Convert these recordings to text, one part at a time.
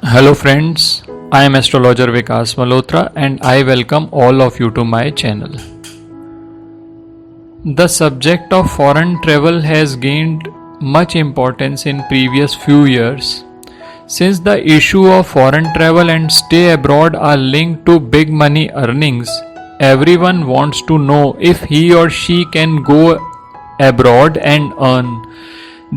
Hello friends, I am astrologer Vikas Malhotra and I welcome all of you to my channel. The subject of foreign travel has gained much importance in previous few years. Since the issue of foreign travel and stay abroad are linked to big money earnings, everyone wants to know if he or she can go abroad and earn.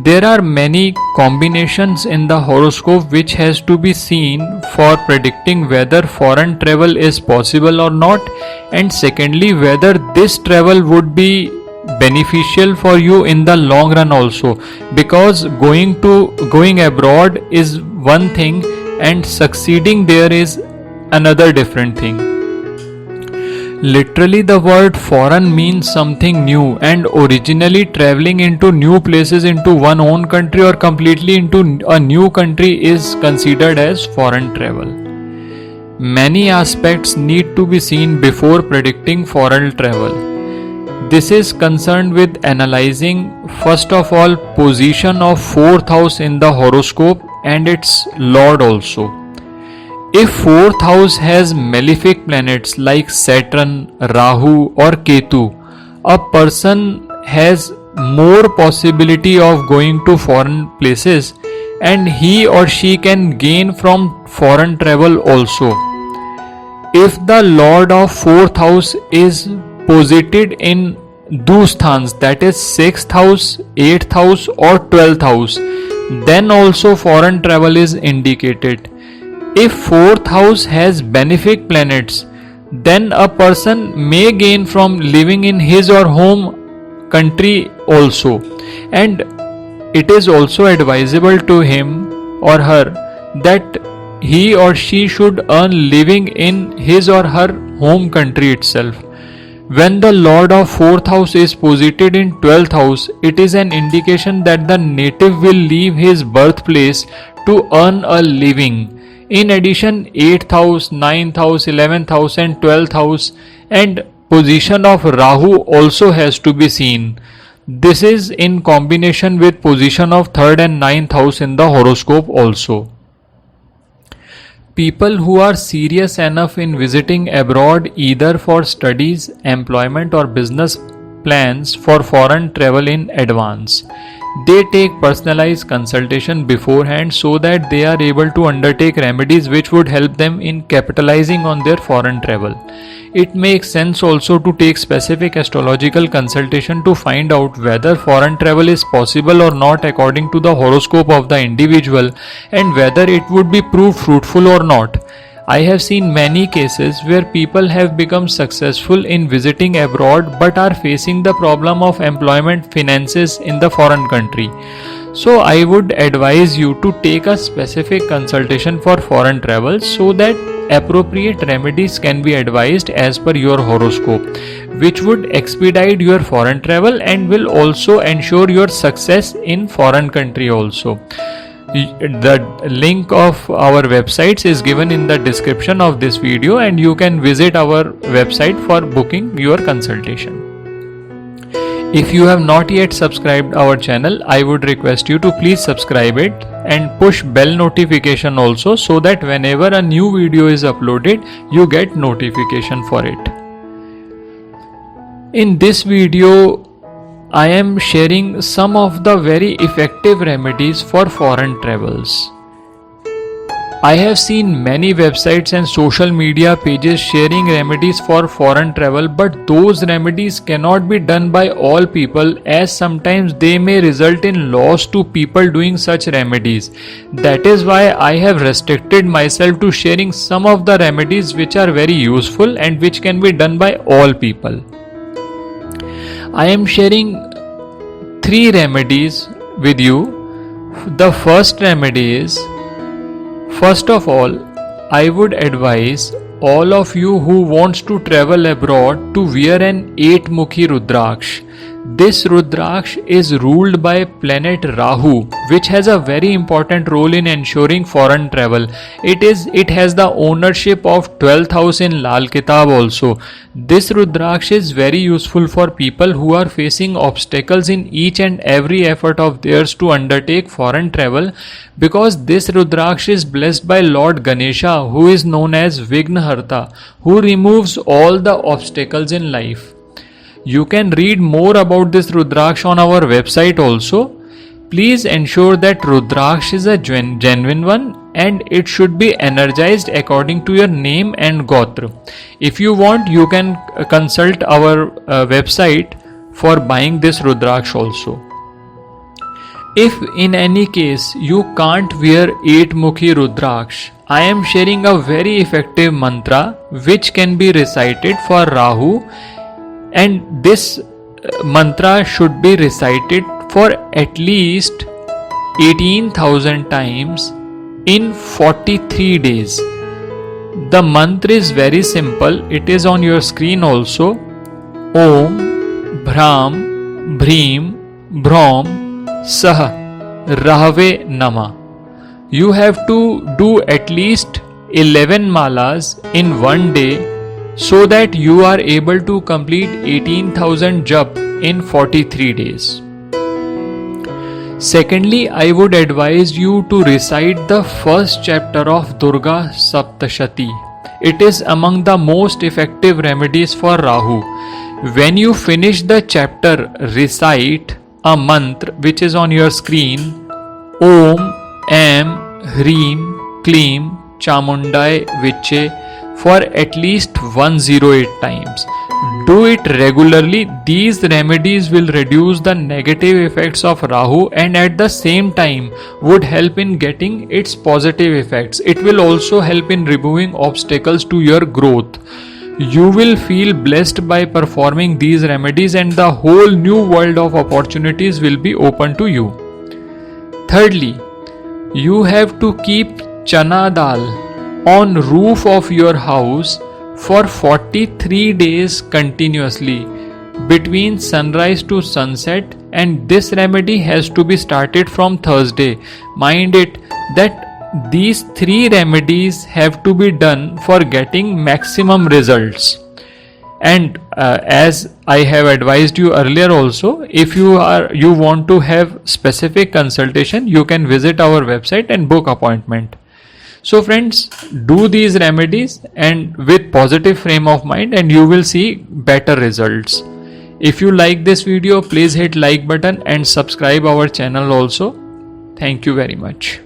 There are many combinations in the horoscope which has to be seen for predicting whether foreign travel is possible or not, and secondly whether this travel would be beneficial for you in the long run also, because going abroad is one thing and succeeding there is another different thing. Literally, the word foreign means something new, and originally traveling into new places into one own country or completely into a new country is considered as foreign travel. Many aspects need to be seen before predicting foreign travel. This is concerned with analyzing first of all position of fourth house in the horoscope and its lord also. If fourth house has malefic planets like Saturn, Rahu or Ketu, a person has more possibility of going to foreign places and he or she can gain from foreign travel also. If the lord of fourth house is posited in Dusthans, that is 6th house, 8th house or 12th house, then also foreign travel is indicated. If fourth house has benefic planets, then a person may gain from living in his or home country also, and it is also advisable to him or her that he or she should earn living in his or her home country itself. When the lord of fourth house is posited in 12th house, it is an indication that the native will leave his birthplace to earn a living. In addition, 8th house, 9th house, 11th house and 12th house and position of Rahu also has to be seen. This is in combination with position of 3rd and 9th house in the horoscope also. People who are serious enough in visiting abroad either for studies, employment or business plans for foreign travel in advance. They take personalized consultation beforehand so that they are able to undertake remedies which would help them in capitalizing on their foreign travel. It makes sense also to take specific astrological consultation to find out whether foreign travel is possible or not according to the horoscope of the individual and whether it would be proved fruitful or not. I have seen many cases where people have become successful in visiting abroad but are facing the problem of employment finances in the foreign country. So I would advise you to take a specific consultation for foreign travel so that appropriate remedies can be advised as per your horoscope, which would expedite your foreign travel and will also ensure your success in foreign country also. The link of our websites is given in the description of this video and you can visit our website for booking your consultation. If you have not yet subscribed our channel, I would request you to please subscribe it and push bell notification also so that whenever a new video is uploaded, you get notification for it. In this video, I am sharing some of the very effective remedies for foreign travels. I have seen many websites and social media pages sharing remedies for foreign travel, but those remedies cannot be done by all people as sometimes they may result in loss to people doing such remedies. That is why I have restricted myself to sharing some of the remedies which are very useful and which can be done by all people. I am sharing 3 remedies with you. The first remedy is, first of all, I would advise all of you who wants to travel abroad to wear an 8-mukhi Rudraksh. This Rudraksh is ruled by planet Rahu, which has a very important role in ensuring foreign travel. It has the ownership of 12th house in Lal Kitab also. This Rudraksh is very useful for people who are facing obstacles in each and every effort of theirs to undertake foreign travel, because this Rudraksh is blessed by Lord Ganesha, who is known as Vignaharta, who removes all the obstacles in life. You can read more about this Rudraksh on our website also. Please ensure that Rudraksh is a genuine one and it should be energized according to your name and Gotra. If you want, you can consult our website for buying this Rudraksh also. If in any case you can't wear 8-mukhi Rudraksh, I am sharing a very effective mantra which can be recited for Rahu, and this mantra should be recited for at least 18,000 times in 43 days. The mantra is very simple. It is on your screen also. Om Bhram Bhreem Bhrom Sah Rahave Nama. You have to do at least 11 malas in one day, so that you are able to complete 18,000 jap in 43 days. Secondly, I would advise you to recite the first chapter of Durga Saptashati. It is among the most effective remedies for Rahu. When you finish the chapter, recite a mantra which is on your screen. Om Am Hreem Kleem Chamundai Viche for at least 108 times. Do it regularly. These remedies will reduce the negative effects of Rahu and at the same time would help in getting its positive effects. It will also help in removing obstacles to your growth. You will feel blessed by performing these remedies and the whole new world of opportunities will be open to you. Thirdly, you have to keep chana dal on roof of your house for 43 days continuously between sunrise to sunset, and this remedy has to be started from Thursday. Mind it that these 3 remedies have to be done for getting maximum results. And as I have advised you earlier also, if you want to have specific consultation, you can visit our website and book appointment. So friends, do these remedies and with positive frame of mind and you will see better results. If you like this video, please hit like button and subscribe our channel also. Thank you very much.